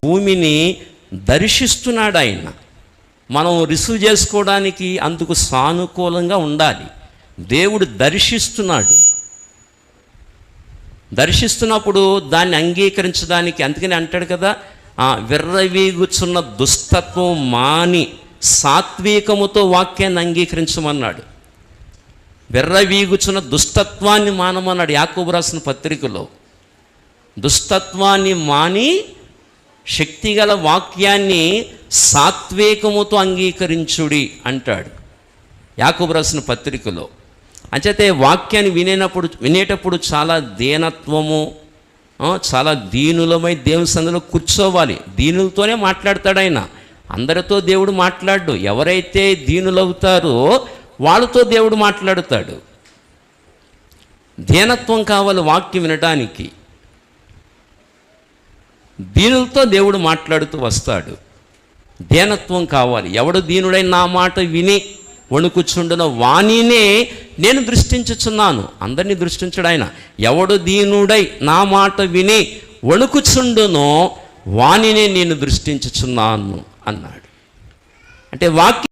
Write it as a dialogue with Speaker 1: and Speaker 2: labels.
Speaker 1: భూమిని దర్శిస్తున్నాడు ఆయన. మనం రిసీవ్ చేసుకోవడానికి అందుకు సానుకూలంగా ఉండాలి. దేవుడు దర్శిస్తున్నప్పుడు దాన్ని అంగీకరించడానికి, అందుకని అంటాడు కదా, విర్రవీగుచున్న దుష్టత్వం మాని సాత్వికముతో వాక్యాన్ని అంగీకరించమన్నాడు. విర్రవీగుచున్న దుష్టత్వాన్ని మానమన్నాడు యాకోబు రాసిన పత్రికలో. దుష్టత్వాన్ని మాని శక్తిగల వాక్యాన్ని సాత్వికముతో అంగీకరించుడి అంటాడు యాకోబు రాసిన పత్రికలో. అంచేతే వాక్యాన్ని వినేటప్పుడు చాలా దీనత్వము, చాలా దీనులమై దేవుని సన్నిధిలో కూర్చోవాలి. దీనులతోనే మాట్లాడతాడు ఆయన. అందరితో దేవుడు మాట్లాడు. ఎవరైతే దీనులవుతారో వాళ్ళతో దేవుడు మాట్లాడుతాడు. దీనత్వం కావాలి వాక్యం వినడానికి. దీనులతో దేవుడు మాట్లాడుతూ వస్తాడు. దీనత్వం కావాలి. ఎవడు దీనుడై నా మాట విని వణుకుచుండునో వానినే నేను దృష్టించుచున్నాను. అందరినీ దృష్టించడు ఆయన. ఎవడు దీనుడై నా మాట విని వణుకుచుండునో వానినే నేను దృష్టించుచున్నాను అన్నాడు. అంటే వాక్యం